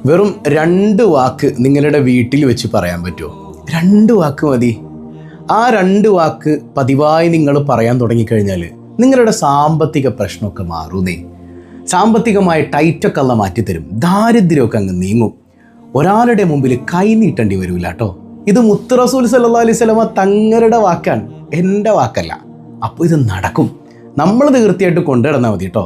വെറും 2 വാക്ക് നിങ്ങളുടെ വീട്ടിൽ വെച്ച് പറയാൻ പറ്റുമോ? 2 വാക്ക് മതി. ആ 2 വാക്ക് പതിവായി നിങ്ങൾ പറയാൻ തുടങ്ങിക്കഴിഞ്ഞാൽ നിങ്ങളുടെ സാമ്പത്തിക പ്രശ്നമൊക്കെ മാറുന്നേ. സാമ്പത്തികമായ ടൈറ്റൊക്കെ അല്ല മാറ്റിത്തരും. ദാരിദ്ര്യമൊക്കെ അങ്ങ് നീങ്ങും. ഒരാളുടെ മുമ്പിൽ കൈ നീട്ടേണ്ടി വരില്ല കേട്ടോ. ഇത് മുത്ത് റസൂൽ സല്ലല്ലാഹു അലൈഹി വസല്ലമ തങ്ങളുടെ വാക്കാണ്, എൻ്റെ വാക്കല്ല. അപ്പോൾ ഇത് നടക്കും. നമ്മൾ തീർച്ചയായിട്ടും കൊണ്ടുനടന്നാൽ മതി കേട്ടോ.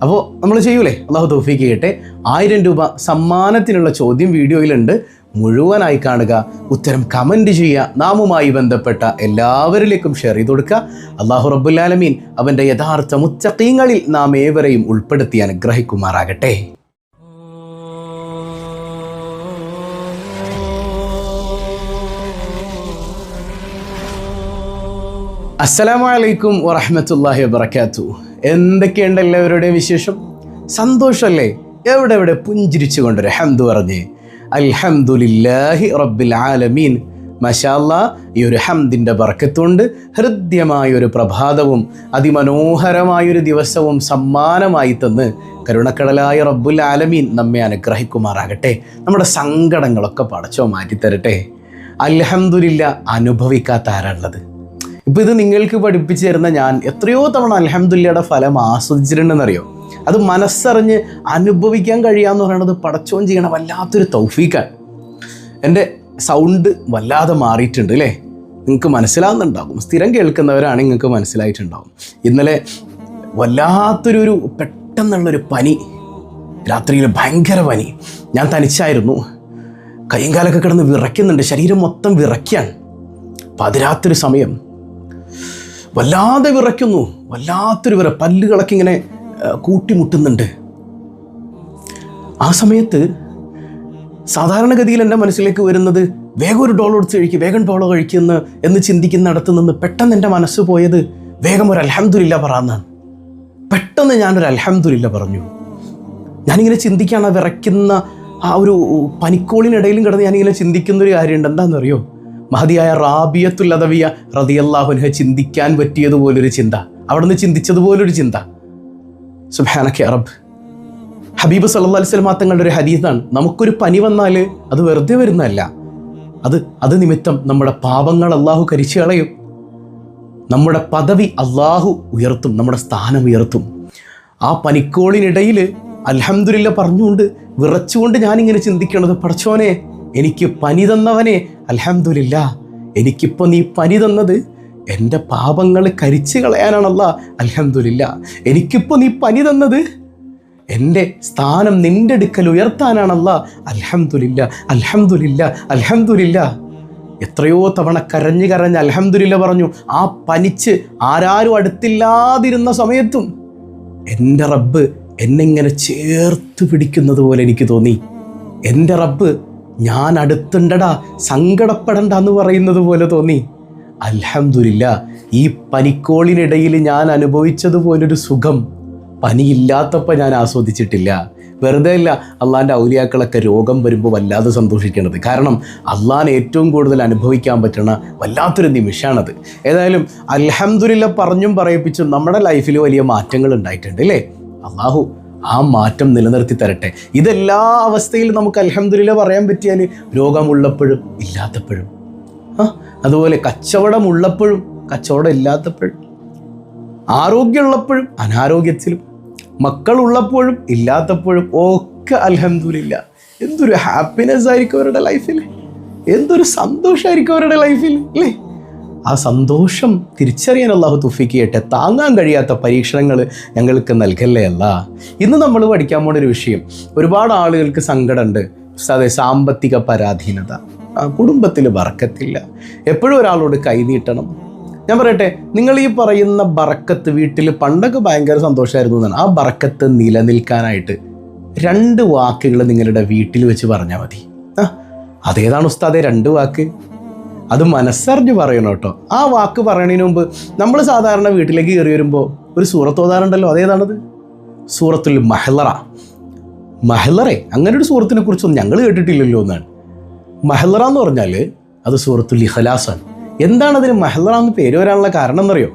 അപ്പോൾ നമ്മൾ ചെയ്യൂലേ? അള്ളാഹു തൗഫീഖ് ചെയ്യട്ടെ. 1000 രൂപ സമ്മാനത്തിനുള്ള ചോദ്യം വീഡിയോയിലുണ്ട്, മുഴുവനായി കാണുക, ഉത്തരം കമൻറ്റ് ചെയ്യുക, നാമുമായി ബന്ധപ്പെട്ട എല്ലാവരിലേക്കും ഷെയർ ചെയ്ത് കൊടുക്കുക. അള്ളാഹു റബ്ബുൽ ആലമീൻ അവൻ്റെ യഥാർത്ഥ മുത്തഖീങ്ങളിൽ നാം ഏവരെയും ഉൾപ്പെടുത്തി അനുഗ്രഹിക്കുമാറാകട്ടെ. അസ്സലാമു അലൈക്കും വറഹ്മത്തുള്ളാഹി വബറകാതുഹു. എന്തൊക്കെയുണ്ട് എല്ലാവരുടെയും വിശേഷം? സന്തോഷമല്ലേ? എവിടെ പുഞ്ചിരിച്ചു കൊണ്ടൊരു ഹംദ് പറഞ്ഞ് അൽഹംദുലില്ലാഹി റബ്ബിൽ ആലമീൻ. മാഷാ അല്ലാഹ്, ഈ ഒരു ഹംദിൻ്റെ ബർക്കത്തുകൊണ്ട് ഹൃദ്യമായൊരു പ്രഭാതവും അതിമനോഹരമായൊരു ദിവസവും സമ്മാനമായി തന്ന് കരുണക്കടലായ റബ്ബുൽ ആലമീൻ നമ്മെ അനുഗ്രഹിക്കുമാറാകട്ടെ. നമ്മുടെ സങ്കടങ്ങളൊക്കെ പടച്ചോ മാറ്റിത്തരട്ടെ. അൽഹംദുലില്ലാ അനുഭവിക്കാത്ത ആരാണുള്ളത്? ഇപ്പോൾ ഇത് നിങ്ങൾക്ക് പഠിപ്പിച്ചു തരുന്ന ഞാൻ എത്രയോ തവണ അൽഹംദുലില്ലയുടെ ഫലം ആസ്വദിച്ചിട്ടുണ്ടെന്നറിയോ? അത് മനസ്സറിഞ്ഞ് അനുഭവിക്കാൻ കഴിയാമെന്ന് പറയുന്നത് പടച്ചോൻ ചെയ്യണ വല്ലാത്തൊരു തൗഫീഖാണ്. എൻ്റെ സൗണ്ട് വല്ലാതെ മാറിയിട്ടുണ്ട് അല്ലേ? നിങ്ങൾക്ക് മനസ്സിലാവുന്നുണ്ടാകും. സ്ഥിരം കേൾക്കുന്നവരാണ് നിങ്ങൾക്ക് മനസ്സിലായിട്ടുണ്ടാകും. ഇന്നലെ വല്ലാത്തൊരു പെട്ടെന്നുള്ളൊരു പനി, രാത്രിയിൽ ഭയങ്കര പനി. ഞാൻ തനിച്ചായിരുന്നു. കൈയും കാലൊക്കെ കിടന്ന് വിറയ്ക്കുന്നുണ്ട്, ശരീരം മൊത്തം വിറയ്ക്കാണ്. പാതിരാത്രി സമയം വല്ലാതെ വിറയ്ക്കുന്നു, വല്ലാത്തൊരു പല്ലുകളൊക്കെ ഇങ്ങനെ കൂട്ടിമുട്ടുന്നുണ്ട്. ആ സമയത്ത് സാധാരണഗതിയിൽ എൻ്റെ മനസ്സിലേക്ക് വരുന്നത് വേഗം ഒരു ഡോളോ എടുത്ത് കഴിക്കുക, വേഗം ഡോളോ കഴിക്കുന്ന എന്ന് ചിന്തിക്കുന്നിടത്ത് നിന്ന് പെട്ടെന്ന് എൻ്റെ മനസ്സ് പോയത് വേഗം ഒരു അൽഹംദുലില്ലാ പറയാന്നാണ്. പെട്ടെന്ന് ഞാനൊരു അൽഹംദുലില്ലാ പറഞ്ഞു. ഞാനിങ്ങനെ ചിന്തിക്കുകയാണ്, വിറയ്ക്കുന്ന ആ ഒരു പനിക്കോളിനിടയിലും കിടന്ന് ഞാനിങ്ങനെ ചിന്തിക്കുന്നൊരു കാര്യമുണ്ട്. എന്താണെന്നറിയോ? മഹദിയായ റാബിയത്തുൽ അദവിയ റളിയല്ലാഹു അൻഹ ചിന്തിക്കാൻ പറ്റിയതുപോലൊരു ചിന്ത, അവിടെ നിന്ന് ചിന്തിച്ചതുപോലൊരു ചിന്ത. സുബ്ഹാനക യാ റബ്ബ്. ഹബീബ് സല്ലല്ലാഹു അലൈഹി വസല്ലം തങ്ങളുടെ ഒരു ഹദീസാണ്, നമുക്കൊരു പനി വന്നാൽ അത് വെറുതെ വരുന്നതല്ല, അത് നിമിത്തം നമ്മുടെ പാപങ്ങൾ അള്ളാഹു കരിച്ചു കളയും, നമ്മുടെ പദവി അള്ളാഹു ഉയർത്തും, നമ്മുടെ സ്ഥാനം ഉയർത്തും. ആ പനിക്കോളിനിടയിൽ അൽഹംദുലില്ലാ പറഞ്ഞുകൊണ്ട് വിറച്ചുകൊണ്ട് ഞാനിങ്ങനെ ചിന്തിക്കണത്, പടച്ചോനെ എനിക്ക് പനി തന്നവനെ അൽഹംദുലില്ലാ, എനിക്കിപ്പോൾ നീ പനി തന്നത് എൻ്റെ പാപങ്ങൾ കരിച്ചു കളയാനാണല്ലാ, അൽഹംദുലില്ലാ. എനിക്കിപ്പോൾ നീ പനി തന്നത് എൻ്റെ സ്ഥാനം നിൻ്റെ അടുക്കൽ ഉയർത്താനാണല്ലാ, അൽഹംദുലില്ലാ, അൽഹംദുലില്ലാ, അൽഹംദുലില്ലാ. എത്രയോ തവണ കരഞ്ഞ് അൽഹംദുലില്ലാ പറഞ്ഞു. ആ പനിച്ച് ആരാരും അടുത്തില്ലാതിരുന്ന സമയത്തും എൻ്റെ റബ്ബ് എന്നെങ്ങനെ ചേർത്ത് പിടിക്കുന്നത് പോലെ എനിക്ക് തോന്നി. എൻ്റെ റബ്ബ് ഞാൻ അടുത്തുണ്ടടാ, സങ്കടപ്പെടണ്ട എന്ന് പറയുന്നത് പോലെ തോന്നി. അൽഹംദുലില്ലാ, ഈ പനിക്കോളിനിടയിൽ ഞാൻ അനുഭവിച്ചതുപോലൊരു സുഖം പനിയില്ലാത്തപ്പോൾ ഞാൻ ആസ്വദിച്ചിട്ടില്ല. വെറുതെ അല്ല അള്ളാൻ്റെ ഔലിയാക്കളൊക്കെ രോഗം വരുമ്പോൾ വല്ലാതെ സന്തോഷിക്കേണ്ടത്. കാരണം അള്ളാഹിനെ ഏറ്റവും കൂടുതൽ അനുഭവിക്കാൻ പറ്റുന്ന വല്ലാത്തൊരു നിമിഷമാണത്. ഏതായാലും അൽഹംദുലില്ലാ പറഞ്ഞും പറയിപ്പിച്ചും നമ്മുടെ ലൈഫിൽ വലിയ മാറ്റങ്ങൾ ഉണ്ടായിട്ടുണ്ട് അല്ലേ? അള്ളാഹു ആ മാറ്റം നിലനിർത്തി തരട്ടെ. ഇതെല്ലാ അവസ്ഥയിലും നമുക്ക് അൽഹംദുലില്ലാ പറയാൻ പറ്റിയാൽ, രോഗമുള്ളപ്പോഴും ഇല്ലാത്തപ്പോഴും, അതുപോലെ കച്ചവടമുള്ളപ്പോഴും കച്ചവടം ഇല്ലാത്തപ്പോഴും, ആരോഗ്യമുള്ളപ്പോഴും അനാരോഗ്യത്തിലും, മക്കളുള്ളപ്പോഴും ഇല്ലാത്തപ്പോഴും ഒക്കെ അൽഹംദുലില്ലാ. എന്തൊരു ഹാപ്പിനെസ് ആയിരിക്കും അവരുടെ ലൈഫിൽ, എന്തൊരു സന്തോഷമായിരിക്കും അവരുടെ ലൈഫിൽ അല്ലേ? ആ സന്തോഷം തിരിച്ചറിയാൻ അല്ലാഹു തൗഫീഖ് ചെയ്യട്ടെ. താങ്ങാൻ കഴിയാത്ത പരീക്ഷണങ്ങൾ ഞങ്ങൾക്ക് നൽകല്ലേ അല്ലാ. ഇന്ന് നമ്മൾ പഠിക്കാൻ പോണൊരു വിഷയം, ഒരുപാട് ആളുകൾക്ക് സങ്കടമുണ്ട്. അതെ, സാമ്പത്തിക പരാധീനത, കുടുംബത്തിൽ ബർക്കത്തില്ല, എപ്പോഴും ഒരാളോട് കൈനീട്ടണം. ഞാൻ പറയട്ടെ, നിങ്ങൾ ഈ പറയുന്ന ബർക്കത്ത് വീട്ടിൽ പണ്ടൊക്കെ ഭയങ്കര സന്തോഷമായിരുന്നു എന്നാണ്. ആ ബർക്കത്ത് നിലനിൽക്കാനായിട്ട് 2 വാക്കുകൾ നിങ്ങളുടെ വീട്ടിൽ വെച്ച് പറഞ്ഞാൽ മതി. അതേതാണ് ഉസ്താദെ 2 വാക്ക്? അത് മനസ്സറിഞ്ഞ് പറയണം കേട്ടോ. ആ വാക്ക് പറയണതിന് മുമ്പ് നമ്മൾ സാധാരണ വീട്ടിലേക്ക് കയറി വരുമ്പോൾ ഒരു സൂറത്ത് ഓതാറുണ്ടല്ലോ, അതേതാണത്? സൂറത്തുൽ മഹ്ലറ. അങ്ങനെ ഒരു സൂറത്തിനെ കുറിച്ചൊന്നും ഞങ്ങൾ കേട്ടിട്ടില്ലല്ലോ എന്നാണ്. മഹ്ലറ എന്ന് പറഞ്ഞാൽ അത് സൂറത്തുൽ ഇഖ്ലാസാണ്. എന്താണ് അതിന് മഹ്ലറ എന്ന് പേര് വരാനുള്ള കാരണം എന്നറിയോ?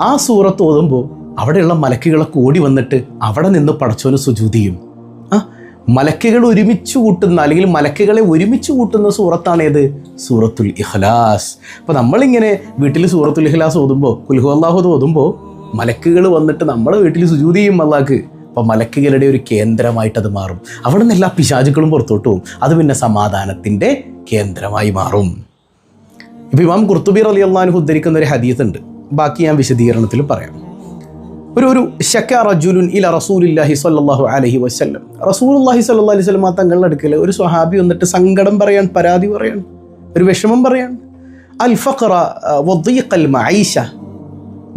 ആ സൂറത്ത് ഓതുമ്പോൾ അവിടെയുള്ള മലക്കുകളൊക്കെ ഓടി വന്നിട്ട് അവിടെ നിന്ന് പടച്ചോന് സുജൂദ് ചെയ്യും. മലക്കുകൾ ഒരുമിച്ച് കൂട്ടുന്ന അല്ലെങ്കിൽ മലക്കുകളെ ഒരുമിച്ച് കൂട്ടുന്ന സൂറത്താണ് ഏത്? സൂറത്തുൽ ഇഖ്ലാസ്. അപ്പോൾ നമ്മളിങ്ങനെ വീട്ടിൽ സൂറത്തുൽ ഇഖ്ലാസ് ഓതുമ്പോൾ, ഖുൽ ഹുവല്ലാഹു ഓതുമ്പോൾ മലക്കുകൾ വന്നിട്ട് നമ്മുടെ വീട്ടിൽ സുജൂദ് ചെയ്യും അല്ലാഹ്ക്ക്. അപ്പോൾ മലക്കുകളുടെ ഒരു കേന്ദ്രമായിട്ട് അത് മാറും. അവിടെ നിന്ന് എല്ലാ പിശാചുക്കളും പുറത്തോട്ട് പോകും. അത് പിന്നെ സമാധാനത്തിൻ്റെ കേന്ദ്രമായി മാറും. ഇപ്പോൾ ഇമാം ഖുർത്തുബി റളിയല്ലാഹു അൻഹു ഉദ്ധരിക്കുന്ന ഒരു ഹദീസ് ഉണ്ട്, ബാക്കി ഞാൻ വിശദീകരണത്തിൽ പറയാം. ഒരു ശക്ക റജുലുൻ ഇല റസൂലില്ലാഹി സ്വല്ലല്ലാഹു അലൈഹി വസല്ലം, റസൂലുള്ളാഹി സ്വല്ലല്ലാഹു അലൈഹി വസല്ലം തങ്ങളുടെ അടുക്കൽ ഒരു സ്വഹാബി വന്നിട്ട് സങ്കടം പറയാൻ, പരാതി പറയാൻ, ഒരു വിഷമം പറയാൻ. അൽ ഫഖറ വദീഖൽ മഈശ,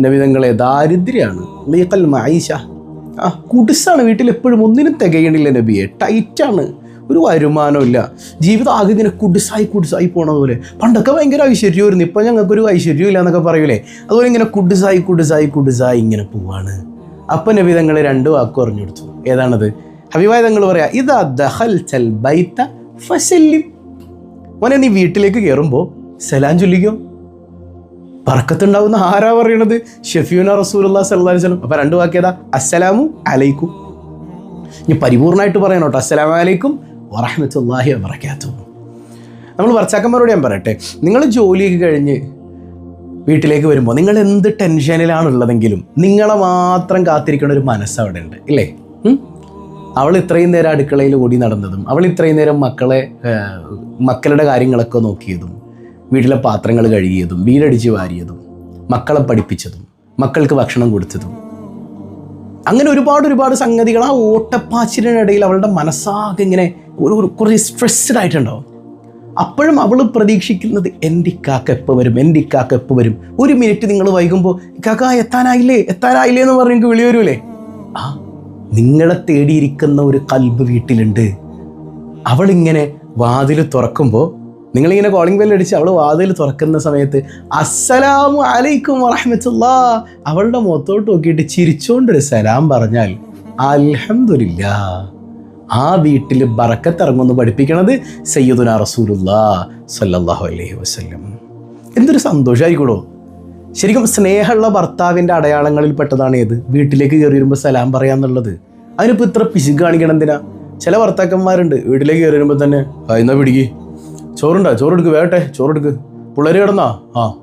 നബി തങ്ങളെ ദാരിദ്ര്യമാണ്, ദീഖൽ മഈശ, കുടിസാണ്, വീട്ടിൽ എപ്പോഴും ഒന്നിനും തികയണില്ല നബിയെ, ടൈറ്റാണ്, ഒരു വരുമാനമില്ല, ജീവിതം ആകെ ഇങ്ങനെ കുടിസായി പോണ പോലെ. പണ്ടൊക്കെ ഭയങ്കര ഐശ്വര്യമായിരുന്നു, ഇപ്പം ഞങ്ങൾക്കൊരു ഐശ്വര്യം ഇല്ല എന്നൊക്കെ പറയൂലേ, അതുപോലെ ഇങ്ങനെ കുടിസായി ഇങ്ങനെ പോവാണ്. അപ്പം നബി തങ്ങൾ 2 വാക്ക് പറഞ്ഞു കൊടുത്തു. ഏതാണത്? ഹബീബായ തങ്ങൾ പറയാ, ഇദാ ദഖൽതൽ ബൈത ഫസല്ലിം, മോനെ നീ വീട്ടിലേക്ക് കയറുമ്പോൾ സലാം ചൊല്ലിക്കോ. ബർക്കത്തുണ്ടാവുന്ന ആരാ പറയണത്? ഷഫീഉന റസൂലുള്ളാഹി സ്വല്ലല്ലാഹു അലൈഹി വസല്ലം. അപ്പം 2 വാക്ക് ഏതാ? അസ്സലാമു അലൈക്കും. ഇനി പരിപൂർണമായിട്ട് പറയണം കേട്ടോ, അസ്സലാമു അലൈക്കും വറഹ്മത്തുള്ളാഹി വബറകാതുഹു. നമ്മൾ ഭർത്താക്കന്മാരോട് ഞാൻ പറയട്ടെ, നിങ്ങൾ ജോലിയൊക്കെ കഴിഞ്ഞ് വീട്ടിലേക്ക് വരുമ്പോൾ നിങ്ങൾ എന്ത് ടെൻഷനിലാണുള്ളതെങ്കിലും നിങ്ങളെ മാത്രം കാത്തിരിക്കുന്ന ഒരു മനസ്സ് അവിടെ ഉണ്ട് ഇല്ലേ? അവൾ ഇത്രയും നേരം അടുക്കളയിൽ ഓടി നടന്നതും, അവൾ ഇത്രയും നേരം മക്കളുടെ കാര്യങ്ങളൊക്കെ നോക്കിയതും, വീട്ടിലെ പാത്രങ്ങൾ കഴുകിയതും, വീടടിച്ച് വാരിയതും, മക്കളെ പഠിപ്പിച്ചതും, മക്കൾക്ക് ഭക്ഷണം കൊടുത്തതും, അങ്ങനെ ഒരുപാട് സംഗതികൾ. ആ ഓട്ടപ്പാച്ചിലിനിടയിൽ അവളുടെ മനസ്സാകെ ഇങ്ങനെ കുറച്ച് സ്ട്രെസ്ഡ് ആയിട്ടുണ്ടാവും. അപ്പോഴും അവൾ പ്രതീക്ഷിക്കുന്നത് എൻ്റെ ഇക്കാക്ക എപ്പോൾ വരും. 1 മിനിറ്റ് നിങ്ങൾ വൈകുമ്പോൾ ഇക്കാക്ക എത്താനായില്ലേ എന്ന് പറഞ്ഞ് എനിക്ക് വിളി വരൂലേ? നിങ്ങളെ തേടിയിരിക്കുന്ന ഒരു കൽബ് വീട്ടിലുണ്ട്. അവളിങ്ങനെ വാതിൽ തുറക്കുമ്പോൾ, നിങ്ങളിങ്ങനെ കോളിംഗ് ബെൽ അടിച്ച് അവൾ വാതിൽ തുറക്കുന്ന സമയത്ത് അസ്സലാമു അലൈക്കും വറഹ്മത്തുള്ളാഹ്, അവളുടെ മുഖത്തോട്ട് നോക്കിയിട്ട് ചിരിച്ചുകൊണ്ടൊരു സലാം പറഞ്ഞാൽ അൽഹംദുലില്ലാഹ്, ആ വീട്ടിൽ ബറക്കത്ത് ഇറങ്ങുമെന്ന് പഠിപ്പിക്കണത് സയ്യിദുനാ റസൂലുള്ളാഹി സ്വല്ലല്ലാഹു അലൈഹി വസല്ലം. എന്തൊരു സന്തോഷമായിക്കൂടോ. ശരിക്കും സ്നേഹമുള്ള ഭർത്താവിൻ്റെ അടയാളങ്ങളിൽ പെട്ടതാണ് ഏത്? വീട്ടിലേക്ക് കയറി വരുമ്പോൾ സലാം പറയാന്നുള്ളത്. അതിനിപ്പോൾ ഇത്ര പിശുക്ക് കാണിക്കണം എന്തിനാ? ചില ഭർത്താക്കന്മാരുണ്ട് വീട്ടിലേക്ക് കയറി വരുമ്പോൾ തന്നെ എന്നാ പിടിക്ക്, ചോറെടുക്ക്, വേട്ടെ ചോറെടുക്ക്, പിള്ളേർ കിടന്നാ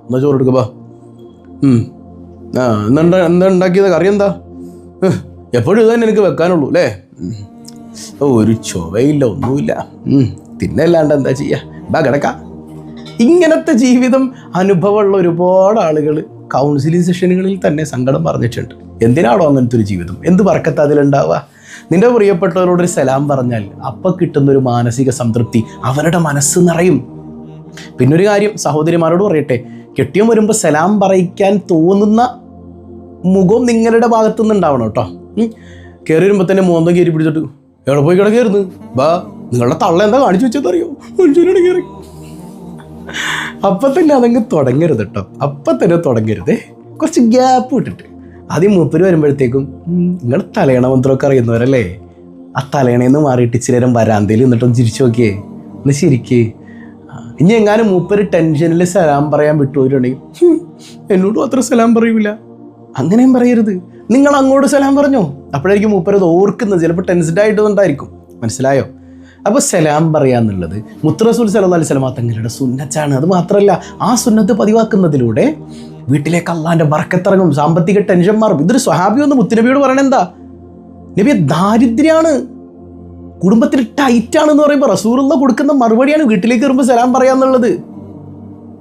എന്നാ ചോറെടുക്ക്, ബാ, എന്താ ഉണ്ടാക്കിയത്, കറി എന്താ, എപ്പോഴും ഇത് തന്നെ എനിക്ക് വെക്കാനുള്ളൂ അല്ലേ, ഒരു ചൊവയില്ല, ഒന്നുമില്ല, തിന്നല്ലാണ്ട് എന്താ ചെയ്യുക, ബാ കിടക്കാം. ഇങ്ങനത്തെ ജീവിതം അനുഭവമുള്ള ഒരുപാട് ആളുകൾ കൗൺസിലിംഗ് സെഷനുകളിൽ തന്നെ സങ്കടം പറഞ്ഞിട്ടുണ്ട്. എന്തിനാണോ അങ്ങനത്തെ ഒരു ജീവിതം? എന്ത് ബർക്കത്ത് അതിലുണ്ടാവുക? നിന്റെ പ്രിയപ്പെട്ടവരോടൊരു സലാം പറഞ്ഞാൽ അപ്പം കിട്ടുന്നൊരു മാനസിക സംതൃപ്തി, അവരുടെ മനസ്സ് നിറയും. പിന്നൊരു കാര്യം സഹോദരിമാരോട് പറയട്ടെ, കെട്ടിയം വരുമ്പോൾ സലാം പറയിക്കാൻ തോന്നുന്ന മുഖം നിങ്ങളുടെ ഭാഗത്തു നിന്നുണ്ടാവണം കേട്ടോ. കയറി വരുമ്പോൾ തന്നെ മോന്തം കയറി പിടിച്ചിട്ട് എവിടെ പോയി കിടക്കായിരുന്നു, ബാ നിങ്ങളുടെ തള്ള എന്താ കാണിച്ചു വെച്ചതറിയോ, മനുഷ്യനോട് കയറി. അപ്പം തന്നെ അതങ്ങ് തുടങ്ങരുത് കേട്ടോ, അപ്പം തന്നെ തുടങ്ങരുതേ. കുറച്ച് ഗ്യാപ്പ് വിട്ടിട്ട് ആദ്യം മൂപ്പര് വരുമ്പോഴത്തേക്കും നിങ്ങൾ തലയണ മന്ത്രമൊക്കെ അറിയുന്നവരല്ലേ, ആ തലയണയിൽ നിന്ന് മാറിയിട്ട് ഇച്ചിരി നേരം വരാന്തയിൽ നിന്നിട്ടൊന്ന് ചിരിച്ചു നോക്കിയേ, ഒന്ന് ശരിക്കേ. ഇനി എങ്ങാനും മൂപ്പര് ടെൻഷനിൽ സലാം പറയാൻ വിട്ടുപോയിട്ടുണ്ടെങ്കിൽ എന്നോട് അത്ര സലാം പറയൂല, അങ്ങനെയും പറയരുത്. നിങ്ങൾ അങ്ങോട്ട് സലാം പറഞ്ഞോ, അപ്പോഴായിരിക്കും മൂപ്പരത് ഓർക്കുന്നത്, ചിലപ്പോൾ ടെൻസ്ഡ് ആയിട്ടുണ്ടായിരിക്കും. മനസ്സിലായോ? അപ്പോൾ സലാം പറയാന്നുള്ളത് മുത്ത് റസൂൽ സല്ലല്ലാഹു അലൈഹി വസല്ലം തങ്ങളുടെ സുന്നത്താണ്. അത് മാത്രമല്ല, ആ സുന്നത്ത് പതിവാക്കുന്നതിലൂടെ വീട്ടിലേക്ക് അള്ളാൻ്റെ ബർക്കത്തിറങ്ങും, സാമ്പത്തിക ടെൻഷൻ മാറും. ഇതൊരു സ്വഹാബി ഒന്ന് മുത്തുനബിയോട് പറയണ എന്താ, നബിയെ ദാരിദ്ര്യമാണ്, കുടുംബത്തിൽ ടൈറ്റാണെന്ന് പറയുമ്പോൾ റസൂലുള്ള കൊടുക്കുന്ന മറുപടിയാണ് വീട്ടിലേക്ക് വരുമ്പോൾ സലാം പറയാന്നുള്ളത്.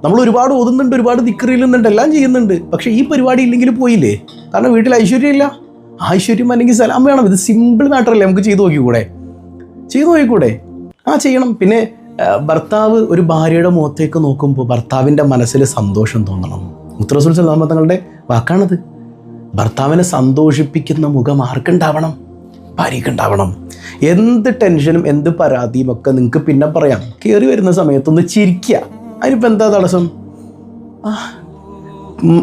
നമ്മൾ ഒരുപാട് ഓതുന്നുണ്ട്, ഒരുപാട് ദിക്റ് ചെല്ലുന്നുണ്ട്, എല്ലാം ചെയ്യുന്നുണ്ട്, പക്ഷേ ഈ പരിപാടി ഇല്ലെങ്കിൽ പോയില്ലേ? കാരണം വീട്ടിൽ ഐശ്വര്യം ഇല്ല. ഐശ്വര്യം അല്ലെങ്കിൽ സലാം വേണം. ഇത് സിമ്പിൾ മാറ്ററല്ലേ, നമുക്ക് ചെയ്തു നോക്കിക്കൂടെ? ചെയ്യണം. പിന്നെ ഭർത്താവ് ഒരു ഭാര്യയുടെ മുഖത്തേക്ക് നോക്കുമ്പോൾ ഭർത്താവിൻ്റെ മനസ്സിൽ സന്തോഷം തോന്നണം. മുത്ത് റസൂൽ സല്ലല്ലാഹു അലൈഹി വസല്ലം തങ്ങളുടെ വാക്കാണത്. ഭർത്താവിനെ സന്തോഷിപ്പിക്കുന്ന മുഖം ആർക്കുണ്ടാവണം? ഭാര്യയ്ക്കുണ്ടാവണം. എന്ത് ടെൻഷനും എന്ത് പരാതിയും ഒക്കെ നിങ്ങൾക്ക് പിന്നെ പറയാം. കയറി വരുന്ന സമയത്തൊന്ന് ചിരിക്കുക, അതിനിപ്പോൾ എന്താ തടസ്സം?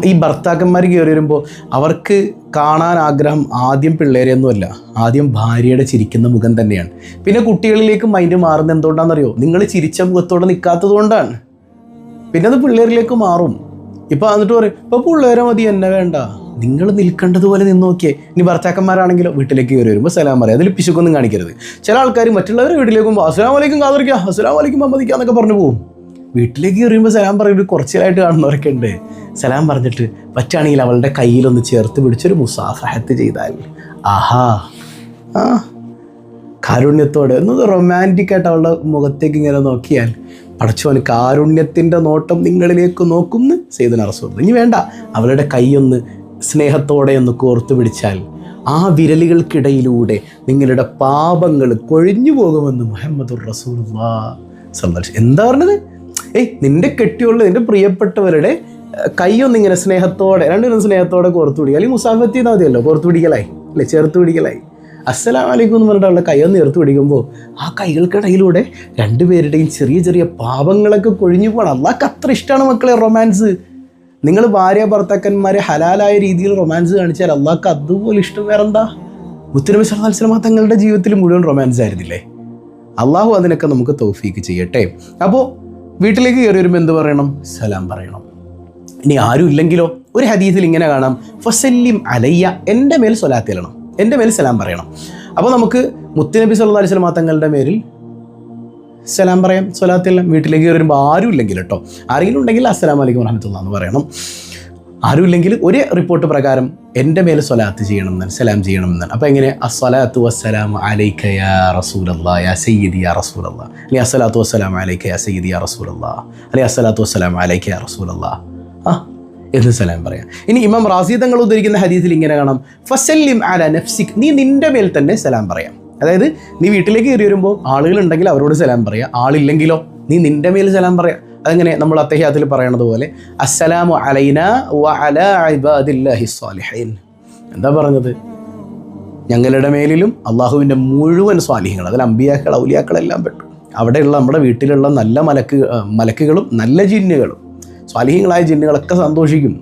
ഈ ഭർത്താക്കന്മാർ കയറി വരുമ്പോൾ അവർക്ക് കാണാൻ ആഗ്രഹം ആദ്യം പിള്ളേരെയൊന്നുമല്ല, ആദ്യം ഭാര്യയുടെ ചിരിക്കുന്ന മുഖം തന്നെയാണ്. പിന്നെ കുട്ടികളിലേക്ക് മൈൻഡ് മാറുന്നത് എന്തുകൊണ്ടാണെന്നറിയോ? നിങ്ങൾ ചിരിച്ച മുഖത്തോടെ നിൽക്കാത്തത് കൊണ്ടാണ്. പിന്നെ അത് പിള്ളേരിലേക്ക് മാറും. ഇപ്പോൾ എന്നിട്ട് പറയും, ഇപ്പോൾ പിള്ളേരെ മതി, എന്നെ വേണ്ട, നിങ്ങൾ നിൽക്കേണ്ടതുപോലെ നിന്ന് നോക്കിയേ. ഇനി ഭർത്താക്കന്മാരാണെങ്കിലോ വീട്ടിലേക്ക് കയറി വരുമ്പോൾ സലാം പറയാം, അതിൽ പിശുക്കൊന്നും കാണിക്കരുത്. ചില ആൾക്കാർ മറ്റുള്ളവരെ വീട്ടിലേക്ക് പോകുമ്പോൾ അസ്സലാമു അലൈക്കും കാതറിക്കുക, അസ്സലാമു അലൈക്കും മമ്മദിക്കുക എന്നൊക്കെ പറഞ്ഞു പോകും. വീട്ടിലേക്ക് കയറിയുമ്പോൾ സലാം പറയുമ്പോൾ കുറച്ചിലായിട്ട് കാണുന്നവരൊക്കെ ഉണ്ട്. സലാം പറഞ്ഞിട്ട് പറ്റുകയാണെങ്കിൽ അവളുടെ കയ്യിലൊന്ന് ചേർത്ത് പിടിച്ചൊരു മുസാഫഹത്ത് ചെയ്താൽ ആഹാ, കാരുണ്യത്തോടെ ഒന്ന് റൊമാൻറ്റിക്കായിട്ട് അവളുടെ മുഖത്തേക്ക് ഇങ്ങനെ നോക്കിയാൽ പടച്ചോന് കാരുണ്യത്തിൻ്റെ നോട്ടം നിങ്ങളിലേക്ക് നോക്കുമെന്ന് സയ്യിദുനാ റസൂലുള്ളാഹി. ഇനി വേണ്ട, അവളുടെ കൈയൊന്ന് സ്നേഹത്തോടെ ഒന്ന് കോർത്തു പിടിച്ചാൽ ആ വിരലുകൾക്കിടയിലൂടെ നിങ്ങളുടെ പാപങ്ങൾ കൊഴിഞ്ഞു പോകുമെന്ന് മുഹമ്മദുർ റസൂലുള്ളാഹി സ്വല്ലല്ലാഹു അലൈഹി വസല്ലം. എന്താ പറഞ്ഞത്? നിന്റെ കെട്ടിയുള്ള നിന്റെ പ്രിയപ്പെട്ടവരുടെ കൈയൊന്നിങ്ങനെ സ്നേഹത്തോടെ രണ്ടുപേരും സ്നേഹത്തോടെ കോർത്തു പിടിക്കുക. അല്ലെങ്കിൽ മുസാഫത്ത് ചെയ്താൽ മതിയല്ലോ, കോർത്തു പിടിക്കലായി അല്ലെ, ചേർത്ത് പിടിക്കലായി. അസ്സലാമു അലൈക്കും എന്ന് പറഞ്ഞിട്ട് അവളുടെ കൈയൊന്ന് ചേർത്ത് പിടിക്കുമ്പോൾ ആ കൈകൾക്കിടയിലൂടെ രണ്ടുപേരുടെയും ചെറിയ ചെറിയ പാപങ്ങളൊക്കെ കൊഴിഞ്ഞു പോകണം. അള്ളാഹ്ക്ക് അത്ര ഇഷ്ടമാണ് മക്കളെ റൊമാൻസ്. നിങ്ങൾ ഭാര്യ ഭർത്താക്കന്മാരെ ഹലാലായ രീതിയിൽ റൊമാൻസ് കാണിച്ചാൽ അള്ളാഹ്ക്ക് അതുപോലെ ഇഷ്ടം വേറെന്താ? മുത്തുനബി സല്ലല്ലാഹു അലൈഹി വസല്ലം തങ്ങളുടെ ജീവിതത്തിൽ മുഴുവൻ റൊമാൻസ് ആയിരുന്നില്ലേ? അള്ളാഹു അതിനൊക്കെ നമുക്ക് തൗഫീക്ക് ചെയ്യട്ടെ. അപ്പോൾ വീട്ടിലേക്ക് കയറി വരുമ്പോൾ എന്ത് പറയണം? സലാം പറയണം. ഇനി ആരും ഇല്ലെങ്കിലോ ഒരു ഹദീസിൽ ഇങ്ങനെ കാണാം, ഫസല്ലിം അലയ്യ, എൻ്റെ മേൽ സ്വലാത്ത് ചെല്ലണം, എൻ്റെ മേൽ സലാം പറയണം. അപ്പോൾ നമുക്ക് മുത്തുനബി സല്ലല്ലാഹു അലൈഹി വസല്ലം തങ്ങളുടെ മേലിൽ സലാം പറയാം, സ്വലാത്ത് ചെല്ലാം. വീട്ടിലേക്ക് കയറി വരുമ്പോൾ ആരും ഇല്ലെങ്കിൽ കേട്ടോ, ആരെങ്കിലും ഉണ്ടെങ്കിൽ അസ്സലാമു അലൈക്കും വറഹ്മത്തുള്ളാഹി എന്ന് പറയണം. ആരും ഇല്ലെങ്കിൽ ഒരു റിപ്പോർട്ട് പ്രകാരം എൻ്റെ മേൽ സ്വലാത്ത് ചെയ്യണമെന്നാണ്, സലാം ചെയ്യണമെന്നാണ്. അപ്പോൾ എങ്ങനെ? അസ്സലാത്തു വസ്സലാമു അലൈക യാ റസൂലല്ലാഹ് യാ സയ്യിദി യാ റസൂലല്ലാഹ്, അല്ലെങ്കിൽ അസ്സലാത്തു വസ്സലാമു അലൈക യാ സയ്യിദി യാ റസൂലല്ലാഹ്, അല്ലെങ്കിൽ അസ്സലാത്തു വസ്സലാമു അലൈക യാ റസൂലല്ലാഹ് എന്ന് സലാം പറയാം. ഇനി ഇമാം റാസി തങ്ങൾ ഉദ്ധരിക്കുന്ന ഹദീസിൽ ഇങ്ങനെ കാണാം, ഫസല്ലിം അലാ നഫ്സിക്, നീ നിൻ്റെ മേൽ തന്നെ സലാം പറയാം. അതായത് നീ വീട്ടിലേക്ക് കയറി വരുമ്പോൾ ആളുകളുണ്ടെങ്കിൽ അവരോട് സലാം പറയാം, ആളില്ലെങ്കിലോ നീ നിൻ്റെ മേൽ സലാം പറയാം. അതങ്ങനെ നമ്മൾ അത്തഹിയാത്തിൽ പറയണത് പോലെ അസ്സലാമു അലൈനാ വ അലാ ഇബാദില്ലാഹി സ്വാലിഹീൻ. എന്താ പറഞ്ഞത്? ഞങ്ങളുടെ മേലിലും അള്ളാഹുവിൻ്റെ മുഴുവൻ സ്വാലിഹീങ്ങൾ, അതിൽ അമ്പിയാക്കൾ ഔലിയാക്കളെല്ലാം പെട്ടു. അവിടെയുള്ള നമ്മുടെ വീട്ടിലുള്ള നല്ല മലക്കുകളും നല്ല ജിന്നുകളും സ്വാലിഹീങ്ങളായ ജിന്നുകളൊക്കെ സന്തോഷിക്കും.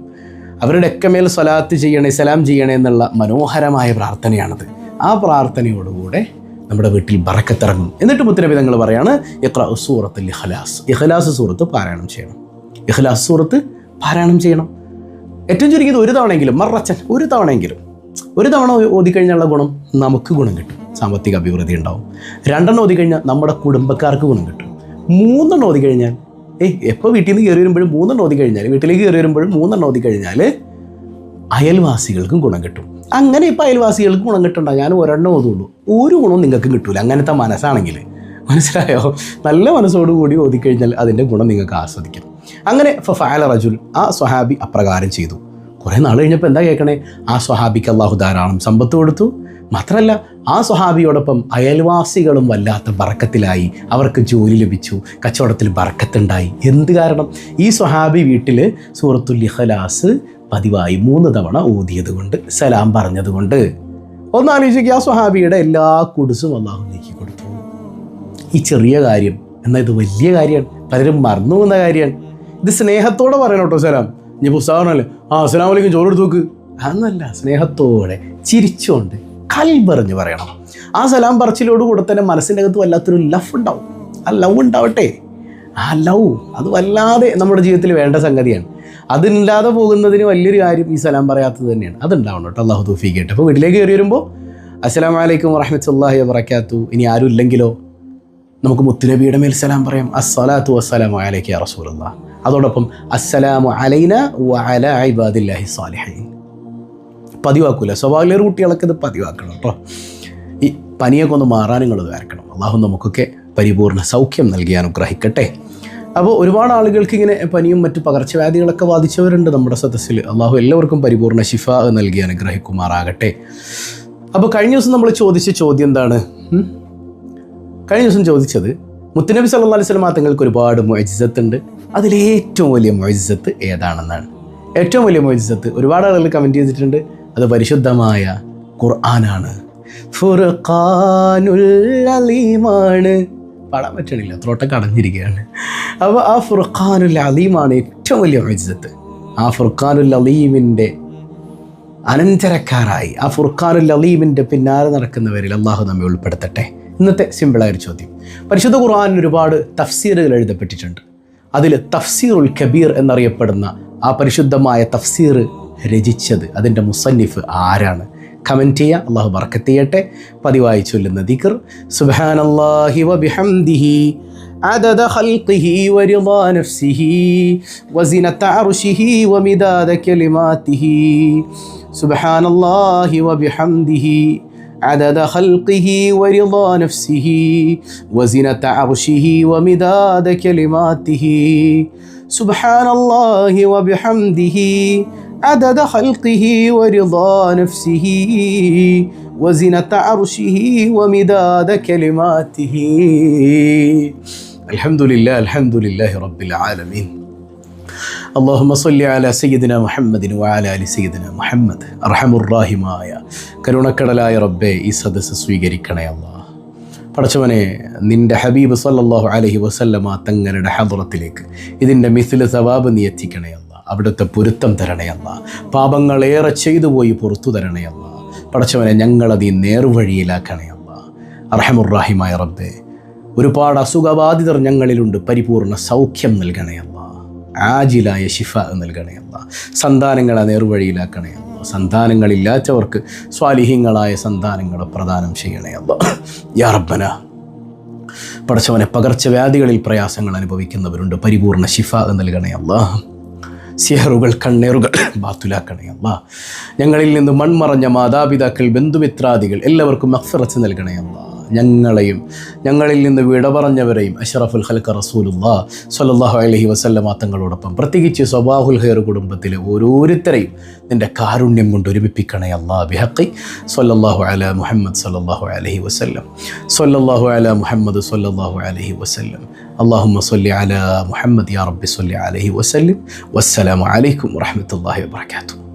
അവരുടെയൊക്കെ മേൽ സ്വലാത്ത് ചെയ്യണേ, സലാം ചെയ്യണേ എന്നുള്ള മനോഹരമായ പ്രാർത്ഥനയാണത്. ആ പ്രാർത്ഥനയോടുകൂടെ നമ്മുടെ വീട്ടിൽ ബറക്കത്തിറങ്ങും. എന്നിട്ട് മുത്തുനബി തങ്ങൾ പറയാണ്, ഇഖ്റ സൂറത്തുൽ ഇഖ്ലാസ്, ഇഖ്ലാസ് സൂറത്ത് പാരായണം ചെയ്യണം. ഇഖ്ലാസ് സൂറത്ത് പാരായണം ചെയ്യണം. ഏറ്റവും ചുരുങ്ങിയത് ഒരു തവണയെങ്കിലും, മറച്ചൻ ഒരു തവണയെങ്കിലും, ഒരു തവണ ഓതിക്കഴിഞ്ഞുള്ള ഗുണം നമുക്ക് ഗുണം കിട്ടും, സാമ്പത്തിക അഭിവൃദ്ധി ഉണ്ടാവും. 2 ഓതിക്കഴിഞ്ഞാൽ നമ്മുടെ കുടുംബക്കാർക്ക് ഗുണം കിട്ടും. 3 ഓതിക്കഴിഞ്ഞാൽ എപ്പോൾ വീട്ടിൽ നിന്ന് കയറി വരുമ്പോഴും 3 ഓതിക്കഴിഞ്ഞാൽ, വീട്ടിലേക്ക് കയറി വരുമ്പോഴും 3 ഓതിക്കഴിഞ്ഞാൽ അയൽവാസികൾക്കും ഗുണം കിട്ടും. അങ്ങനെ ഇപ്പോൾ അയൽവാസികൾക്ക് ഗുണം കിട്ടണ്ട, ഞാൻ 1 ഓതുള്ളൂ, ഒരു ഗുണവും നിങ്ങൾക്ക് കിട്ടൂല. അങ്ങനത്തെ മനസ്സാണെങ്കിൽ, മനസ്സിലായോ? നല്ല മനസ്സോടുകൂടി ഓതിക്കഴിഞ്ഞാൽ അതിൻ്റെ ഗുണം നിങ്ങൾക്ക് ആസ്വദിക്കാം. അങ്ങനെ ഫഅല റജുൽ, ആ സ്വഹാബി അപ്രകാരം ചെയ്തു. കുറേ നാൾ കഴിഞ്ഞപ്പോൾ എന്താ കേൾക്കണേ? ആ സ്വഹാബിക്ക് അള്ളാഹു ധാരാളം സമ്പത്ത് കൊടുത്തു. മാത്രമല്ല ആ സ്വഹാബിയോടൊപ്പം അയൽവാസികളും വല്ലാത്ത ബറക്കത്തിലായി, അവർക്ക് ജോലി ലഭിച്ചു, കച്ചവടത്തിൽ ബറക്കത്തുണ്ടായി. എന്ത് കാരണം? ഈ സ്വഹാബി വീട്ടിൽ സൂറത്തുൽ ഇഖ്ലാസ് പതിവായി 3 തവണ ഓതിയത് കൊണ്ട്, സലാം പറഞ്ഞത് കൊണ്ട്. ഒന്നാലോചിക്കുക, ആ സ്വഹാബിയുടെ എല്ലാ കുടുസും അള്ളാഹു നീക്കി കൊടുത്തു. ഈ ചെറിയ കാര്യം എന്നാൽ ഇത് വലിയ കാര്യമാണ്, പലരും മറന്നു പോകുന്ന കാര്യമാണ്. ഇത് സ്നേഹത്തോടെ പറയണം കേട്ടോ സലാം. ഇനി പുസ്തകമാണല്ലേ, അസ്സലാമു അലൈക്കും ചോറ് എടുത്ത് നോക്ക്, അതൊന്നല്ല. സ്നേഹത്തോടെ ചിരിച്ചുകൊണ്ട് കൽബറിഞ്ഞ് പറയണം. ആ സലാം പറച്ചിലോടുകൂടെ തന്നെ മനസ്സിൻ്റെ അകത്ത് വല്ലാത്തൊരു ലവ് ഉണ്ടാവും. ആ ലവ് ഉണ്ടാവട്ടെ. ആ ലവ് അത് വല്ലാതെ നമ്മുടെ ജീവിതത്തിൽ വേണ്ട സംഗതിയാണ്. അതില്ലാതെ പോകുന്നതിന് വലിയൊരു കാര്യം ഈ സലാം പറയാത്തത് തന്നെയാണ്. അതുണ്ടാവണം കേട്ടോ. അള്ളാഹു തൗഫീഖ് ചെയ്യട്ടെ. അപ്പോൾ വീട്ടിലേക്ക് കയറി വരുമ്പോൾ അസ്സലാമു അലൈക്കും വറഹ്മത്തുള്ളാഹി വബറകാതുഹു. ഇനി ആരും ഇല്ലെങ്കിലോ നമുക്ക് മുത്തുനബിയുടെ മേൽ സലാം പറയാം, അസ്സലാത്തു വസ്സലാമു അലൈക യാ റസൂലല്ലാഹ്. അതോടൊപ്പം അസ്സലാമു അലൈനാ വ അലാ ഇബാദില്ലാഹി സ്വാലിഹീൻ. പതിവാക്കൂല, സ്വാഭാവിക കുട്ടികളൊക്കെ ഇത് പതിവാക്കണം കേട്ടോ. ഈ പനിയൊക്കെ ഒന്ന് മാറാൻ നിങ്ങൾ വരക്കണം. അള്ളാഹു നമുക്കൊക്കെ പരിപൂർണ്ണ സൗഖ്യം നൽകി അനുഗ്രഹിക്കട്ടെ. അപ്പോൾ ഒരുപാട് ആളുകൾക്ക് ഇങ്ങനെ പനിയും മറ്റു പകർച്ചവ്യാധികളൊക്കെ ബാധിച്ചവരുണ്ട് നമ്മുടെ സദസ്സിൽ. അള്ളാഹു എല്ലാവർക്കും പരിപൂർണ്ണ ശിഫ നൽകി അനുഗ്രഹിക്കുമാറാകട്ടെ. അപ്പോൾ കഴിഞ്ഞ ദിവസം നമ്മൾ ചോദിച്ച ചോദ്യം എന്താണ്? കഴിഞ്ഞ ദിവസം ചോദിച്ചത് മുത്തുനബി സല്ലല്ലാഹു അലൈഹി വസല്ലം തങ്ങൾക്ക് ഒരുപാട് മുഅ്ജിസത്ത് ഉണ്ട്, അതിലേറ്റവും വലിയ മുഅ്ജിസത്ത് ഏതാണെന്നാണ്. ഏറ്റവും വലിയ മുഅ്ജിസത്ത് ഒരുപാട് ആളുകൾ കമൻറ്റ് ചെയ്തിട്ടുണ്ട്, അത് പരിശുദ്ധമായ ഖുർആനാണ്. ഫുർഖാനുൽ അലീമാണ്. പാടാൻ പറ്റണില്ല, ത്രോട്ടൊക്കെ അടഞ്ഞിരിക്കുകയാണ്. അപ്പോൾ ആ ഫുർഖാനുൽ അലീമാണ് ഏറ്റവും വലിയ മുഅ്ജിസത്ത്. ആ ഫുർഖാനുൽ അലീമിൻ്റെ അനന്തരക്കാരായി, ആ ഫുർഖാനുൽ അലീമിൻ്റെ പിന്നാലെ നടക്കുന്നവരിൽ അള്ളാഹു നമ്മെ ഉൾപ്പെടുത്തട്ടെ. ഇന്നത്തെ സിമ്പിളായൊരു ചോദ്യം. പരിശുദ്ധ ഖുർആനിൽ ഒരുപാട് തഫ്സീറുകൾ എഴുതപ്പെട്ടിട്ടുണ്ട്. അതിൽ തഫ്സീറുൽ കബീർ എന്നറിയപ്പെടുന്ന ആ പരിശുദ്ധമായ തഫ്സീർ രചിച്ചത്, അതിൻ്റെ മുസന്നിഫ് ആരാണ്? കമൻറ്റ് ചെയ്യുക. അള്ളാഹു ബർക്കത്ത് ചെയ്യട്ടെ. പതിവായി ചൊല്ലുന്ന ദിക്ർ സുബ്ഹാനല്ലാഹി വബിഹംദിഹി عدد خلقه ورضا نفسه وزنة عرشه ومداد كلماته سبحان الله وبحمده عدد خلقه ورضا نفسه وزنة عرشه ومداد كلماته سبحان الله وبحمده عدد خلقه ورضا نفسه وزنة عرشه ومداد كلماته الحمد لله رب العالمين اللهم صل على سيدنا محمد وعلى آل سيدنا محمد أرحم الراحمമായ കരുണക്കടലായ റബ്ബേ, ഈ സദസ്സ് സ്വീകരിക്കണേ അല്ലാഹ്. പടച്ചവനെ, നിൻ്റെ ഹബീബ് സല്ലല്ലാഹു അലൈഹി വസല്ലമ തങ്ങളുടെ ഹദ്റത്തിലേക്ക് ഇതിൻ്റെ മിസ്ല സവാബ് നീ എത്തിക്കണേ അല്ലാഹ്. അവിടുത്തെ പൊരുത്തം തരണേ അല്ലാഹ്. പാപങ്ങളേറെ ചെയ്തു പോയി പുറത്തു തരണേ അല്ലാഹ്. പടച്ചവനെ, ഞങ്ങളത് ഈ നേർവഴിയിലാക്കണേ അല്ലാഹ്. അർഹമുർ-റഹീമായ റബ്ബേ, ഒരുപാട് അസുഖബാധിതർ ഞങ്ങളിലുണ്ട്. പരിപൂർണ്ണ സൗഖ്യം നൽകണേ അല്ലാഹ്. ആജിലായ ശിഫ നൽകണേ അല്ലാഹ്. സന്താനങ്ങളെ നേർവഴിയിലാക്കണേ അല്ലാഹ്. സന്താനങ്ങളില്ലാത്തവർക്ക് സ്വാലിഹീങ്ങളായ സന്താനങ്ങളെ പ്രദാനം ചെയ്യണേ അല്ലാഹ്. യാ റബ്ബന. പടച്ചവനെ, പകർച്ചവ്യാധികളിൽ പ്രയാസങ്ങൾ അനുഭവിക്കുന്നവരുണ്ട്. പരിപൂർണ്ണ ശിഫ നൽകണേ അല്ലാഹ്. സിഹറുകൾ, കണ്ണേറുകൾ ബാത്തുലാക്കണേ അല്ലാഹ്. ഞങ്ങളിൽ നിന്ന് മൺമറഞ്ഞ മാതാപിതാക്കൾ, ബന്ധുമിത്രാദികൾ എല്ലാവർക്കും മഗ്ഫിറത്ത് നൽകണേ അല്ലാഹ്. ഞങ്ങളിൽ നിന്ന് വിട പറഞ്ഞവരെയും അഷ്റഫുൽ ഖൽഖ് റസൂലുള്ളാഹി സ്വല്ലല്ലാഹു അലൈഹി വസല്ലമ തങ്ങളോടൊപ്പം പ്രത്യേകിച്ച് സ്വബാഹുൽ ഖൈർ കുടുംബത്തിലെ ഓരോരുത്തരെയും നിൻ്റെ കാരുണ്യം കൊണ്ട് ഒരുമിപ്പിക്കണേ അല്ലാഹ്. ബിഹഖി സ്വല്ലല്ലാഹു അലാ മുഹമ്മദ് സ്വല്ലല്ലാഹു അലൈഹി വസല്ലം സ്വല്ലല്ലാഹു അലാ മുഹമ്മദ് സ്വല്ലല്ലാഹു അലൈഹി വസല്ലം അല്ലാഹുമ്മ സ്വല്ലി അലാ മുഹമ്മദ് യാ റബ്ബി സ്വല്ലി അലൈഹി വസല്ലം. വസ്സലാമു അലൈക്കും വറഹ്മത്തുള്ളാഹി വബറകാതുഹു.